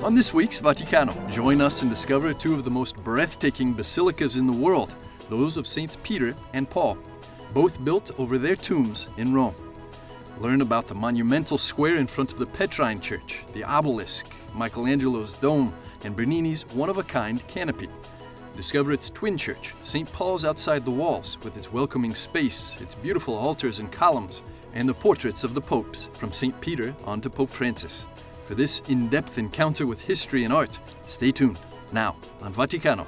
On this week's Vaticano, join us and discover two of the most breathtaking basilicas in the world, those of Saints Peter and Paul, both built over their tombs in Rome. Learn about the monumental square in front of the Petrine Church, the Obelisk, Michelangelo's dome, and Bernini's one-of-a-kind Canopy. Discover its twin church, St. Paul's outside the walls, with its welcoming space, its beautiful altars and columns, and the portraits of the popes, from St. Peter on to Pope Francis. For this in-depth encounter with history and art, stay tuned, now on Vaticano.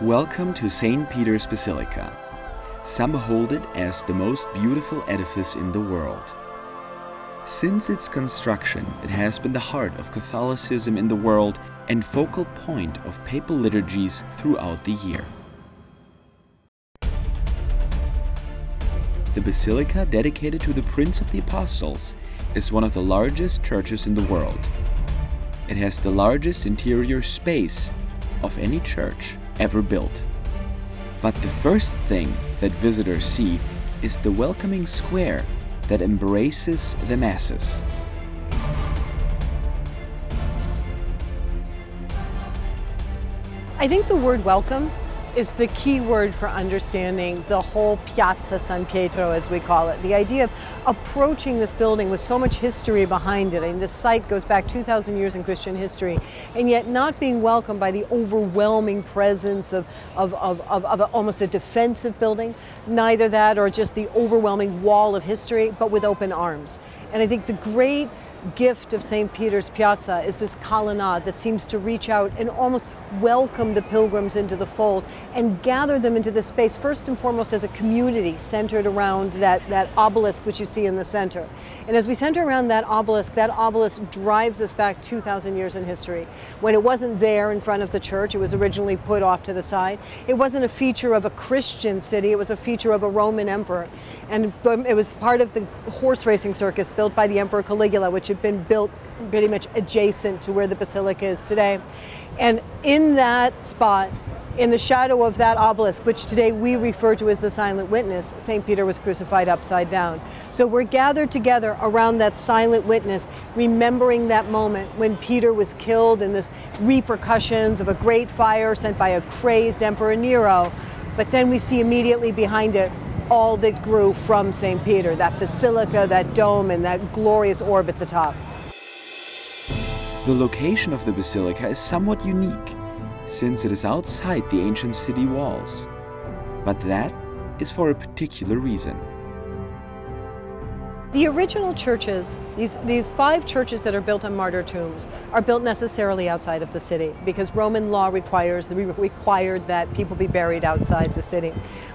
Welcome to St. Peter's Basilica. Some hold it as the most beautiful edifice in the world. Since its construction, it has been the heart of Catholicism in the world and focal point of papal liturgies throughout the year. The Basilica, dedicated to the Prince of the Apostles, is one of the largest churches in the world. It has the largest interior space of any church ever built. But the first thing that visitors see is the welcoming square that embraces the masses. I think the word welcome is the key word for understanding the whole Piazza San Pietro, as we call it. The idea of approaching this building with so much history behind it. I mean, this site goes back 2,000 years in Christian history, and yet not being welcomed by the overwhelming presence of almost a defensive building. Neither that or just the overwhelming wall of history, but with open arms. And I think the great gift of St. Peter's Piazza is this colonnade that seems to reach out and almost welcome the pilgrims into the fold and gather them into this space, first and foremost as a community centered around that obelisk which you see in the center. And as we center around that obelisk drives us back 2,000 years in history. When it wasn't there in front of the church, it was originally put off to the side. It wasn't a feature of a Christian city, it was a feature of a Roman emperor. And it was part of the horse racing circus built by the Emperor Caligula, which had been built pretty much adjacent to where the basilica is today. And in that spot, in the shadow of that obelisk, which today we refer to as the silent witness, St. Peter was crucified upside down. So we're gathered together around that silent witness, remembering that moment when Peter was killed and this repercussions of a great fire sent by a crazed Emperor Nero. But then we see immediately behind it all that grew from St. Peter, that basilica, that dome, and that glorious orb at the top. The location of the basilica is somewhat unique, since it is outside the ancient city walls. But that is for a particular reason. The original churches, these 5 churches that are built on martyr tombs, are built necessarily outside of the city because Roman law required that people be buried outside the city.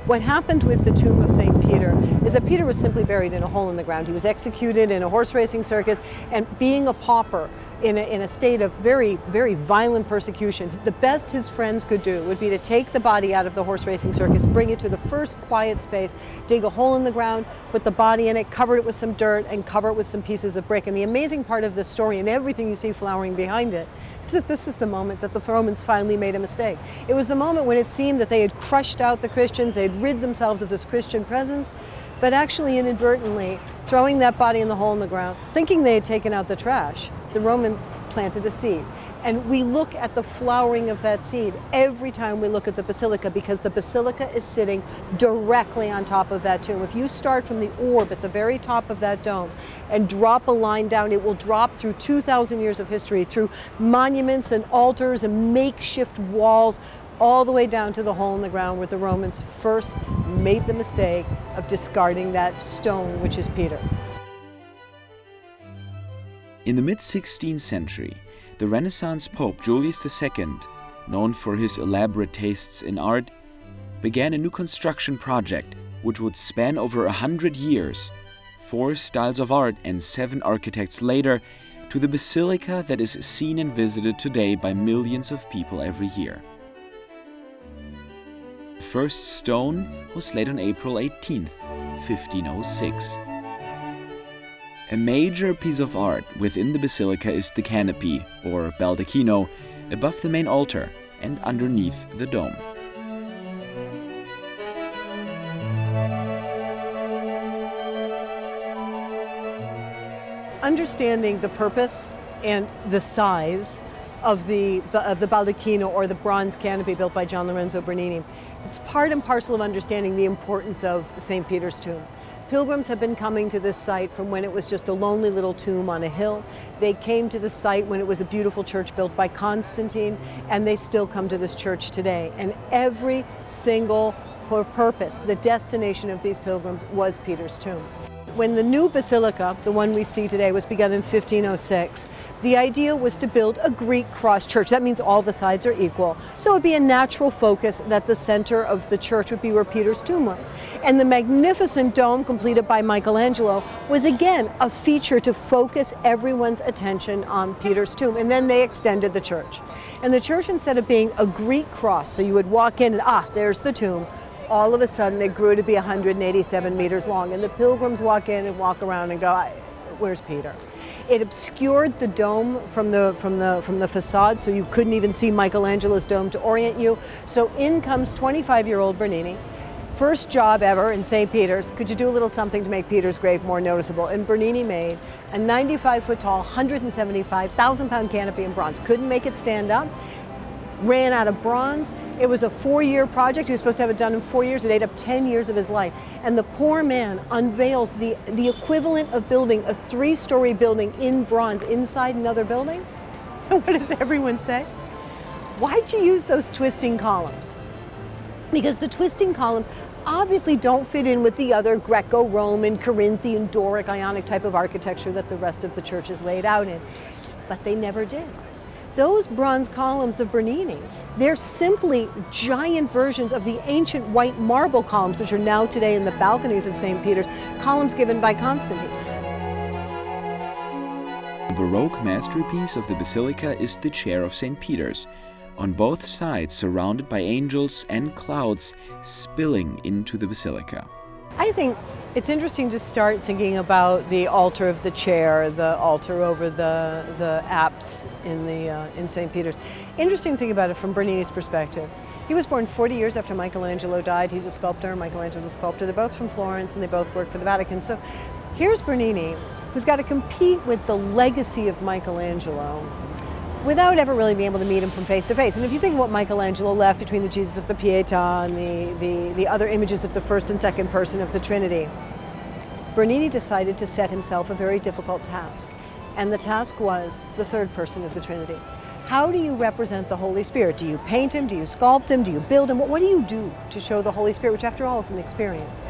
What happened with the tomb of St. Peter is that Peter was simply buried in a hole in the ground. He was executed in a horse racing circus, and being a pauper in a state of very, very violent persecution, the best his friends could do would be to take the body out of the horse racing circus, bring it to the first quiet space, dig a hole in the ground, put the body in it, cover it with some dirt, and cover it with some pieces of brick. And the amazing part of this story, and everything you see flowering behind it, is that this is the moment that the Romans finally made a mistake. It was the moment when it seemed that they had crushed out the Christians, they had rid themselves of this Christian presence, but actually inadvertently throwing that body in the hole in the ground, thinking they had taken out the trash, the Romans planted a seed. And we look at the flowering of that seed every time we look at the basilica, because the basilica is sitting directly on top of that tomb. If you start from the orb at the very top of that dome and drop a line down, it will drop through 2,000 years of history, through monuments and altars and makeshift walls, all the way down to the hole in the ground where the Romans first made the mistake of discarding that stone, which is Peter. In the mid-16th century, the Renaissance Pope Julius II, known for his elaborate tastes in art, began a new construction project which would span over 100 years, 4 styles of art and 7 architects later, to the basilica that is seen and visited today by millions of people every year. The first stone was laid on April 18, 1506. A major piece of art within the basilica is the canopy, or Baldacchino, above the main altar and underneath the dome. Understanding the purpose and the size of the Baldacchino, or the bronze canopy built by Gian Lorenzo Bernini, it's part and parcel of understanding the importance of St. Peter's tomb. Pilgrims have been coming to this site from when it was just a lonely little tomb on a hill. They came to the site when it was a beautiful church built by Constantine, and they still come to this church today. And every single purpose, the destination of these pilgrims was Peter's tomb. When the new basilica, the one we see today, was begun in 1506, the idea was to build a Greek cross church. That means all the sides are equal. So it would be a natural focus that the center of the church would be where Peter's tomb was. And the magnificent dome, completed by Michelangelo, was again a feature to focus everyone's attention on Peter's tomb. And then they extended the church. And the church, instead of being a Greek cross, so you would walk in and, there's the tomb, all of a sudden it grew to be 187 meters long, and the pilgrims walk in and walk around and go, where's Peter? It obscured the dome from the facade, so you couldn't even see Michelangelo's dome to orient you. So in comes 25-year-old Bernini. First job ever in St. Peter's. Could you do a little something to make Peter's grave more noticeable? And Bernini made a 95-foot tall, 175,000-pound canopy in bronze. Couldn't make it stand up. Ran out of bronze. It was a 4-year project. He was supposed to have it done in 4 years. It ate up 10 years of his life. And the poor man unveils the equivalent of building a 3-story building in bronze inside another building. What does everyone say? Why'd you use those twisting columns? Because the twisting columns obviously don't fit in with the other Greco-Roman, Corinthian, Doric, Ionic type of architecture that the rest of the church is laid out in. But they never did. Those bronze columns of Bernini, they're simply giant versions of the ancient white marble columns, which are now today in the balconies of St. Peter's, columns given by Constantine. The Baroque masterpiece of the basilica is the chair of St. Peter's, on both sides surrounded by angels and clouds spilling into the basilica. I think it's interesting to start thinking about the altar of the chair, the altar over the apse in St. Peter's. Interesting to think about it from Bernini's perspective. He was born 40 years after Michelangelo died. He's a sculptor, Michelangelo's a sculptor. They're both from Florence and they both work for the Vatican. So here's Bernini, who's got to compete with the legacy of Michelangelo without ever really being able to meet him from face to face. And if you think of what Michelangelo left between the Jesus of the Pietà and the other images of the first and second person of the Trinity, Bernini decided to set himself a very difficult task. And the task was the third person of the Trinity. How do you represent the Holy Spirit? Do you paint him? Do you sculpt him? Do you build him? What do you do to show the Holy Spirit, which after all is an experience?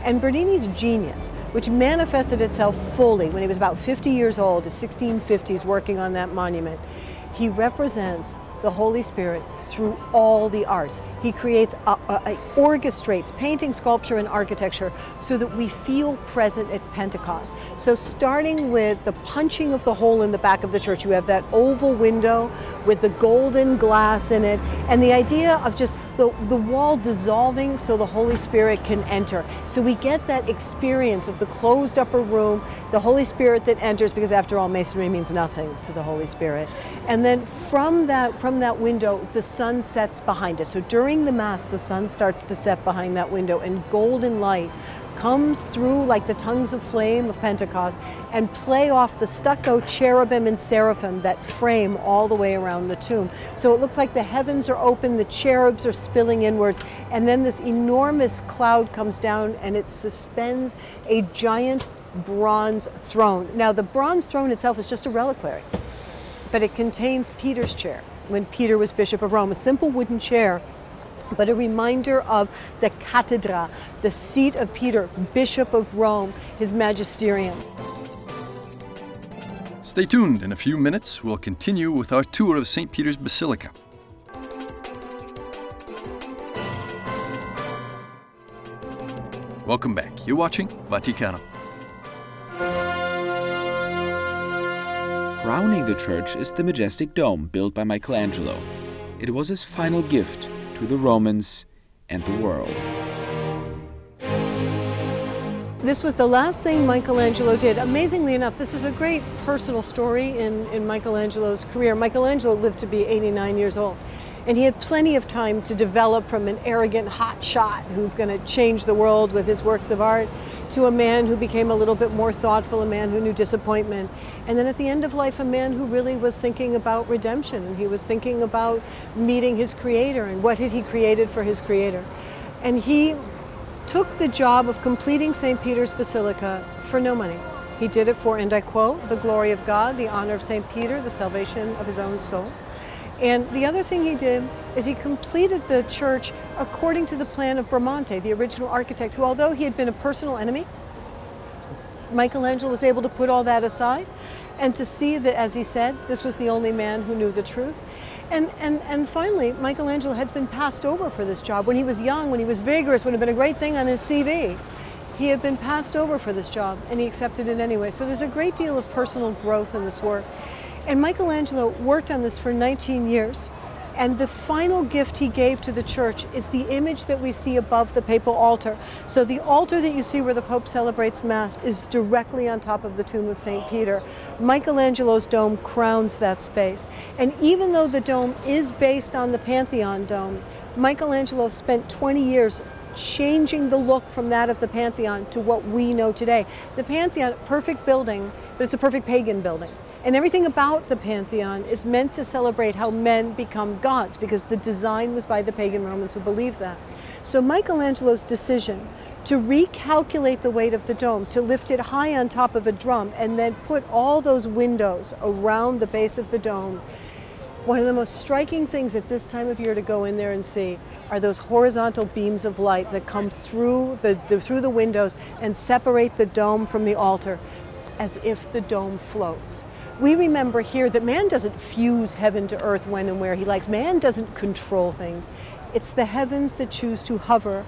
And Bernini's genius, which manifested itself fully when he was about 50 years old, the 1650s, working on that monument, he represents the Holy Spirit through all the arts. He creates, orchestrates painting, sculpture, and architecture so that we feel present at Pentecost. So starting with the punching of the hole in the back of the church, you have that oval window with the golden glass in it, and the idea of just the wall dissolving so the Holy Spirit can enter. So we get that experience of the closed upper room, the Holy Spirit that enters, because after all, masonry means nothing to the Holy Spirit. And then from that window, the sun sets behind it. So during the Mass, the sun starts to set behind that window, and golden light comes through like the tongues of flame of Pentecost and play off the stucco cherubim and seraphim that frame all the way around the tomb. So it looks like the heavens are open, the cherubs are spilling inwards, and then this enormous cloud comes down and it suspends a giant bronze throne. Now the bronze throne itself is just a reliquary, but it contains Peter's chair when Peter was Bishop of Rome, a simple wooden chair, but a reminder of the cathedra, the seat of Peter, Bishop of Rome, his magisterium. Stay tuned. In a few minutes, we'll continue with our tour of St. Peter's Basilica. Welcome back. You're watching Vaticano. Crowning the church is the majestic dome built by Michelangelo. It was his final gift to the Romans and the world. This was the last thing Michelangelo did. Amazingly enough, this is a great personal story in Michelangelo's career. Michelangelo lived to be 89 years old, and he had plenty of time to develop from an arrogant hotshot who's going to change the world with his works of art to a man who became a little bit more thoughtful, a man who knew disappointment. And then at the end of life, a man who really was thinking about redemption, and he was thinking about meeting his creator and what had he created for his creator. And he took the job of completing St. Peter's Basilica for no money. He did it for, and I quote, the glory of God, the honor of St. Peter, the salvation of his own soul. And the other thing he did is he completed the church according to the plan of Bramante, the original architect, who, although he had been a personal enemy, Michelangelo was able to put all that aside and to see that, as he said, this was the only man who knew the truth. And finally, Michelangelo has been passed over for this job. When he was young, when he was vigorous, would have been a great thing on his CV. He had been passed over for this job, and he accepted it anyway. So there's a great deal of personal growth in this work. And Michelangelo worked on this for 19 years. And the final gift he gave to the church is the image that we see above the papal altar. So the altar that you see where the Pope celebrates Mass is directly on top of the tomb of St. Peter. Michelangelo's dome crowns that space. And even though the dome is based on the Pantheon dome, Michelangelo spent 20 years changing the look from that of the Pantheon to what we know today. The Pantheon, perfect building, but it's a perfect pagan building. And everything about the Pantheon is meant to celebrate how men become gods, because the design was by the pagan Romans who believed that. So Michelangelo's decision to recalculate the weight of the dome, to lift it high on top of a drum, and then put all those windows around the base of the dome, one of the most striking things at this time of year to go in there and see are those horizontal beams of light that come through the windows and separate the dome from the altar, as if the dome floats. We remember here that man doesn't fuse heaven to earth when and where he likes. Man doesn't control things. It's the heavens that choose to hover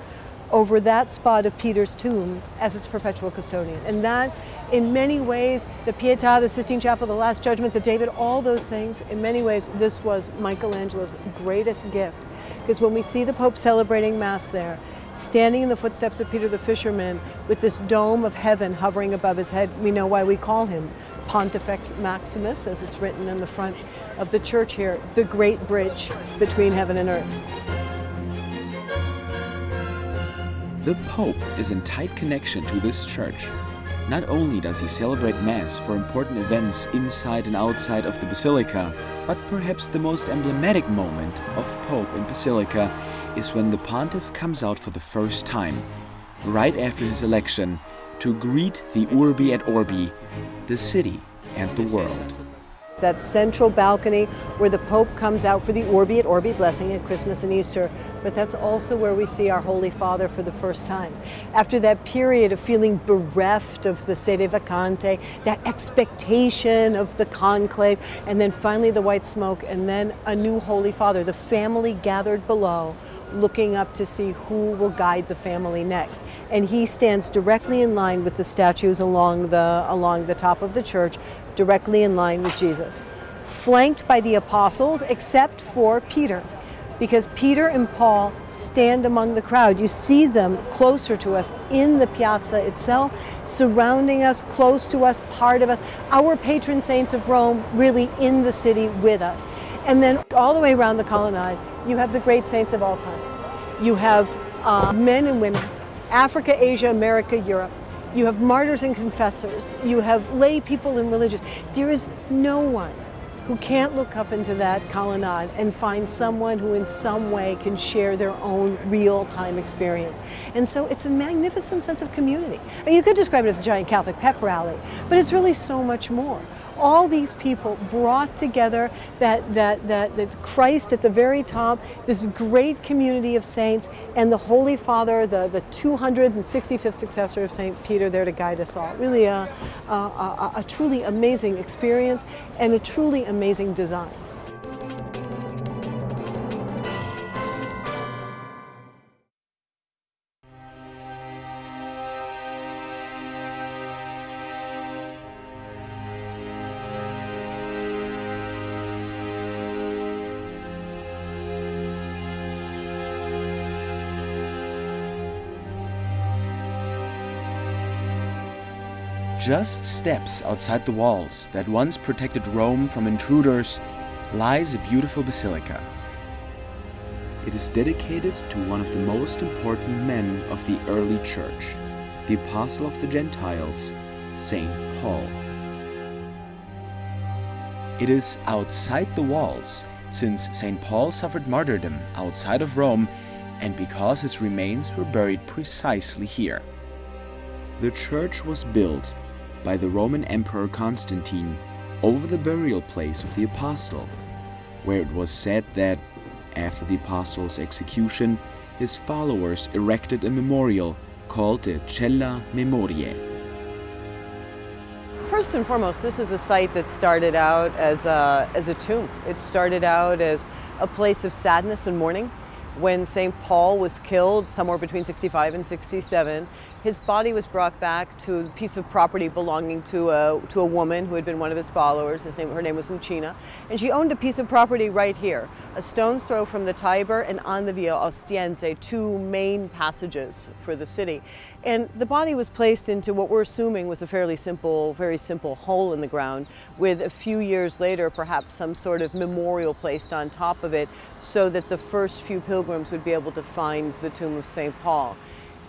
over that spot of Peter's tomb as its perpetual custodian. And that, in many ways, the Pietà, the Sistine Chapel, the Last Judgment, the David, all those things, in many ways, this was Michelangelo's greatest gift. Because when we see the Pope celebrating Mass there, standing in the footsteps of Peter the Fisherman with this dome of heaven hovering above his head, we know why we call him Pontifex Maximus, as it's written in the front of the church here, the great bridge between heaven and earth. The Pope is in tight connection to this church. Not only does he celebrate Mass for important events inside and outside of the Basilica, but perhaps the most emblematic moment of Pope in Basilica is when the Pontiff comes out for the first time, right after his election, to greet the Urbi et Orbi, the city and the world. That central balcony where the Pope comes out for the Urbi et Orbi blessing at Christmas and Easter, but that's also where we see our Holy Father for the first time. After that period of feeling bereft of the sede vacante, that expectation of the conclave, and then finally the white smoke, and then a new Holy Father, the family gathered below, looking up to see who will guide the family next. And he stands directly in line with the statues along the top of the church, directly in line with Jesus, flanked by the apostles, except for Peter, because Peter and Paul stand among the crowd. You see them closer to us in the piazza itself, surrounding us, close to us, part of us, our patron saints of Rome really in the city with us. And then all the way around the colonnade, you have the great saints of all time. You have men and women, Africa, Asia, America, Europe. You have martyrs and confessors. You have lay people and religious. There is no one who can't look up into that colonnade and find someone who in some way can share their own real-time experience. And so it's a magnificent sense of community. I mean, you could describe it as a giant Catholic pep rally, but it's really so much more. All these people brought together that Christ at the very top, this great community of saints, and the Holy Father, the 265th successor of St. Peter, there to guide us all. Really a truly amazing experience and a truly amazing design. Just steps outside the walls that once protected Rome from intruders lies a beautiful basilica. It is dedicated to one of the most important men of the early church, the Apostle of the Gentiles, St. Paul. It is outside the walls, since St. Paul suffered martyrdom outside of Rome and because his remains were buried precisely here. The church was built by the Roman Emperor Constantine over the burial place of the Apostle, where it was said that, after the Apostle's execution, his followers erected a memorial called the Cella Memoriae. First and foremost, this is a site that started out as a tomb. It started out as a place of sadness and mourning. When St. Paul was killed, somewhere between 65 and 67, his body was brought back to a piece of property belonging to a woman who had been one of his followers. Her name was Lucina, and she owned a piece of property right here, a stone's throw from the Tiber and on the Via Ostiense, two main passages for the city. And the body was placed into what we're assuming was a fairly simple, very simple hole in the ground, with a few years later perhaps some sort of memorial placed on top of it so that the first few pilgrims would be able to find the tomb of St. Paul.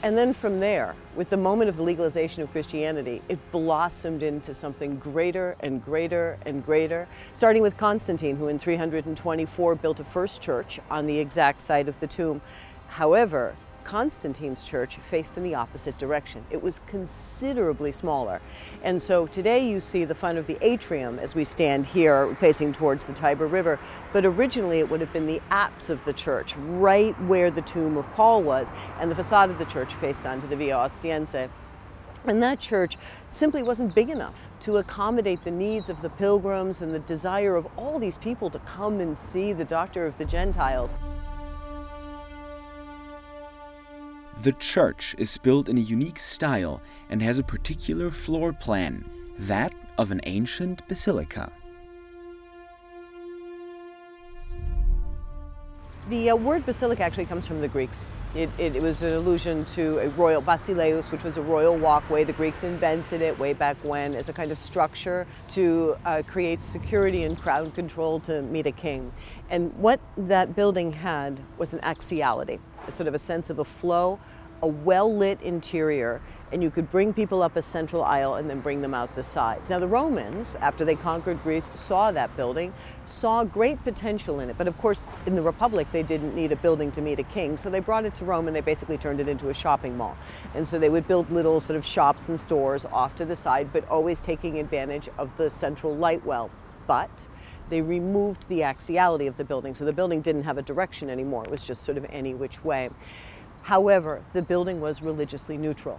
And then from there, with the moment of the legalization of Christianity, it blossomed into something greater and greater and greater, starting with Constantine, who in 324 built a first church on the exact site of the tomb. However, Constantine's church faced in the opposite direction. It was considerably smaller. And so today you see the front of the atrium as we stand here facing towards the Tiber River, but originally it would have been the apse of the church, right where the tomb of Paul was, and the facade of the church faced onto the Via Ostiense. And that church simply wasn't big enough to accommodate the needs of the pilgrims and the desire of all these people to come and see the Doctor of the Gentiles. The church is built in a unique style and has a particular floor plan, that of an ancient basilica. The word basilica actually comes from the Greeks. It was an allusion to a royal basileus, which was a royal walkway. The Greeks invented it way back when as a kind of structure to create security and crowd control to meet a king. And what that building had was an axiality, sort of a sense of a flow, a well-lit interior, and you could bring people up a central aisle and then bring them out the sides. Now the Romans, after they conquered Greece, saw that building, saw great potential in it, but of course in the Republic they didn't need a building to meet a king, so they brought it to Rome and they basically turned it into a shopping mall. And so they would build little sort of shops and stores off to the side, but always taking advantage of the central light well. But they removed the axiality of the building, so the building didn't have a direction anymore. It was just sort of any which way. However, the building was religiously neutral.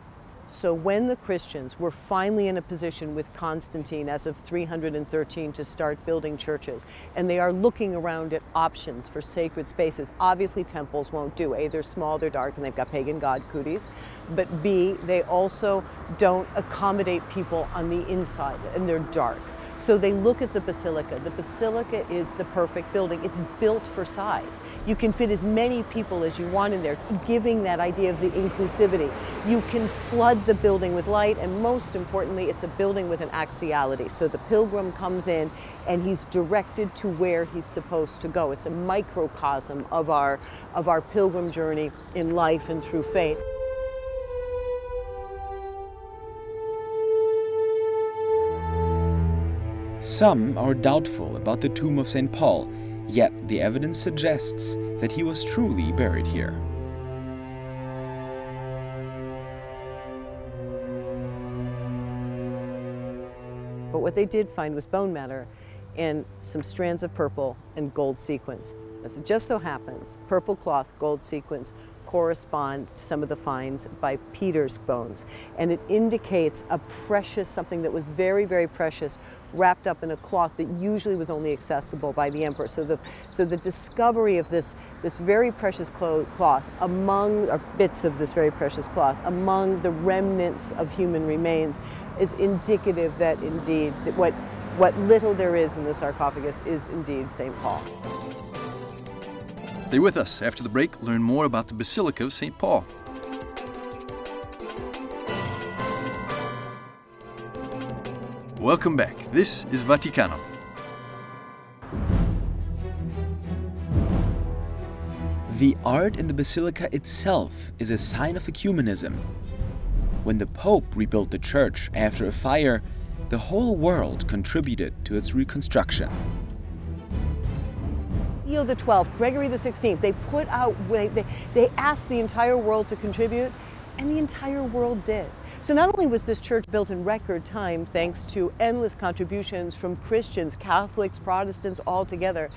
So when the Christians were finally in a position with Constantine as of 313 to start building churches, and they are looking around at options for sacred spaces, obviously temples won't do. A, they're small, they're dark, and they've got pagan god cooties. But B, they also don't accommodate people on the inside, and they're dark. So they look at the basilica. The basilica is the perfect building. It's built for size. You can fit as many people as you want in there, giving that idea of the inclusivity. You can flood the building with light, and most importantly, it's a building with an axiality. So the pilgrim comes in and he's directed to where he's supposed to go. It's a microcosm of our pilgrim journey in life and through faith. Some are doubtful about the tomb of St. Paul, yet the evidence suggests that he was truly buried here. But what they did find was bone matter and some strands of purple and gold sequins. As it just so happens, purple cloth, gold sequins correspond to some of the finds by Peters' bones. And it indicates a precious, something that was very, very precious, wrapped up in a cloth that usually was only accessible by the emperor. So the discovery of this very precious cloth among, or bits of this very precious cloth, among the remnants of human remains is indicative that indeed, that what little there is in the sarcophagus is indeed St. Paul. Stay with us. After the break, learn more about the Basilica of St. Paul. Welcome back. This is Vaticano. The art in the basilica itself is a sign of ecumenism. When the Pope rebuilt the church after a fire, the whole world contributed to its reconstruction. Leo XII, Gregory XVI, they asked the entire world to contribute, and the entire world did. So not only was this church built in record time thanks to endless contributions from Christians, Catholics, Protestants all together,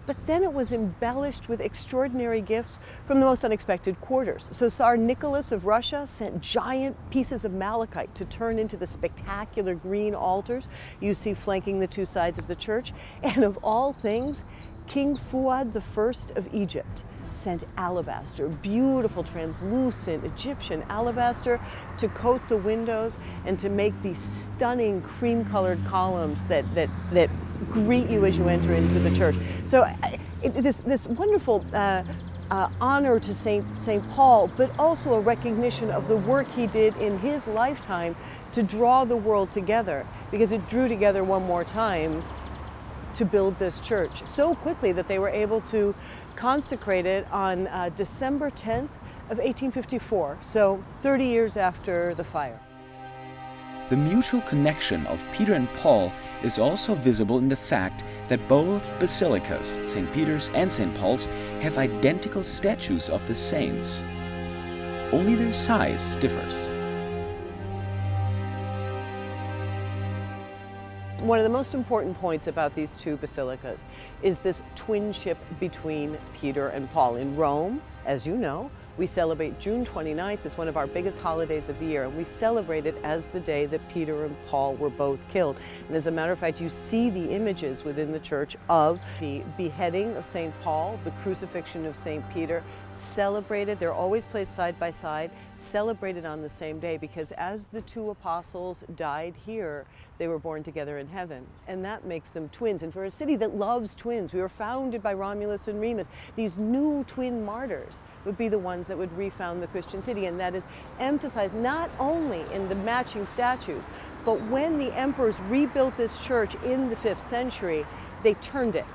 but then it was embellished with extraordinary gifts from the most unexpected quarters. So Tsar Nicholas of Russia sent giant pieces of malachite to turn into the spectacular green altars you see flanking the two sides of the church. And of all things, King Fuad I of Egypt sent alabaster, beautiful translucent Egyptian alabaster, to coat the windows and to make these stunning cream-colored columns that greet you as you enter into the church. So this wonderful honor to St. Paul, but also a recognition of the work he did in his lifetime to draw the world together, because it drew together one more time to build this church so quickly that they were able to consecrate it on December 10th of 1854, so 30 years after the fire. The mutual connection of Peter and Paul is also visible in the fact that both basilicas, St. Peter's and St. Paul's, have identical statues of the saints. Only their size differs. One of the most important points about these two basilicas is this twinship between Peter and Paul. In Rome, as you know, we celebrate June 29th as one of our biggest holidays of the year, and we celebrate it as the day that Peter and Paul were both killed. And as a matter of fact, you see the images within the church of the beheading of St. Paul, the crucifixion of St. Peter, celebrated. They're always placed side by side, celebrated on the same day, because as the two apostles died here, they were born together in heaven, and that makes them twins. And for a city that loves twins, we were founded by Romulus and Remus. These new twin martyrs would be the ones that would refound the Christian city, and that is emphasized not only in the matching statues, but when the emperors rebuilt this church in the 5th century, they turned it.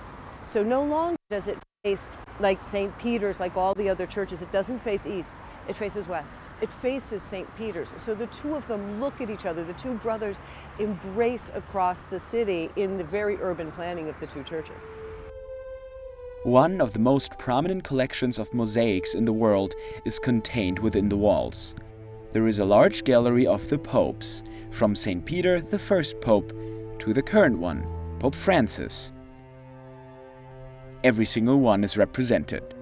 So no longer does it face like St. Peter's, like all the other churches. It doesn't face east, it faces west. It faces St. Peter's. So the two of them look at each other. The two brothers embrace across the city in the very urban planning of the two churches. One of the most prominent collections of mosaics in the world is contained within the walls. There is a large gallery of the popes, from St. Peter, the first pope, to the current one, Pope Francis. Every single one is represented.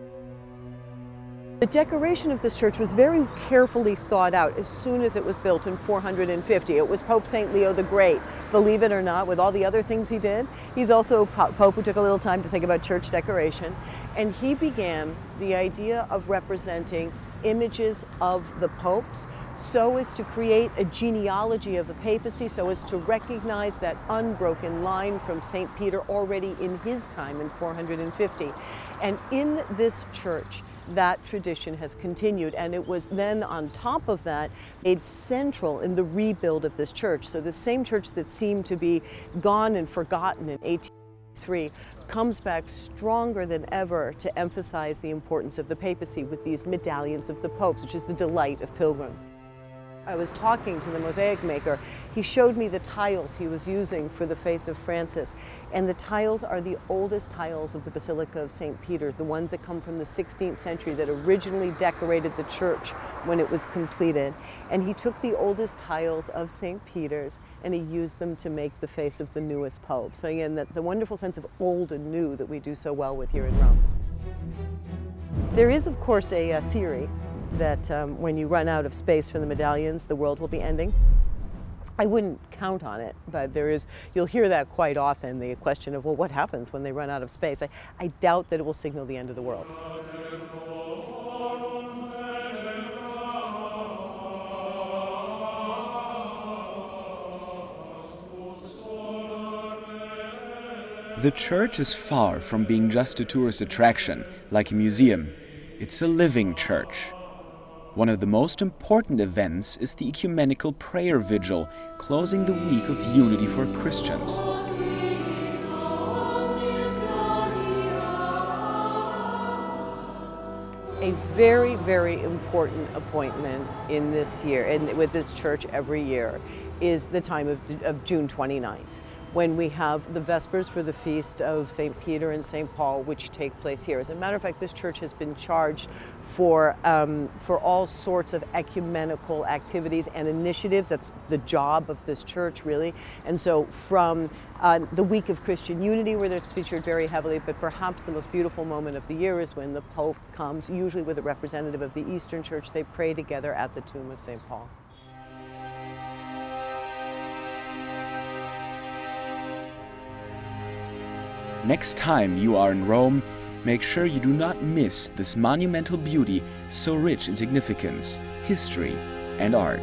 The decoration of this church was very carefully thought out as soon as it was built in 450. It was Pope St. Leo the Great, believe it or not, with all the other things he did. He's also a pope who took a little time to think about church decoration. And he began the idea of representing images of the popes so as to create a genealogy of the papacy, so as to recognize that unbroken line from St. Peter already in his time in 450. And in this church, that tradition has continued, and it was then on top of that made central in the rebuild of this church. So the same church that seemed to be gone and forgotten in 1803 comes back stronger than ever to emphasize the importance of the papacy with these medallions of the popes, which is the delight of pilgrims. I was talking to the mosaic maker. He showed me the tiles he was using for the face of Francis, and the tiles are the oldest tiles of the Basilica of St. Peter, the ones that come from the 16th century that originally decorated the church when it was completed. And he took the oldest tiles of St. Peter's and he used them to make the face of the newest pope. So again, the wonderful sense of old and new that we do so well with here in Rome. There is, of course, a theory that when you run out of space for the medallions, the world will be ending. I wouldn't count on it, but you'll hear that quite often, the question of, well, what happens when they run out of space? I doubt that it will signal the end of the world. The church is far from being just a tourist attraction, like a museum. It's a living church. One of the most important events is the ecumenical prayer vigil, closing the week of unity for Christians. A very, very important appointment in this year, and with this church every year, is the time of June 29th, when we have the Vespers for the feast of St. Peter and St. Paul, which take place here. As a matter of fact, this church has been charged for all sorts of ecumenical activities and initiatives. That's the job of this church, really. And so from the week of Christian unity, where it's featured very heavily, but perhaps the most beautiful moment of the year is when the Pope comes, usually with a representative of the Eastern Church. They pray together at the tomb of St. Paul. Next time you are in Rome, make sure you do not miss this monumental beauty so rich in significance, history, and art.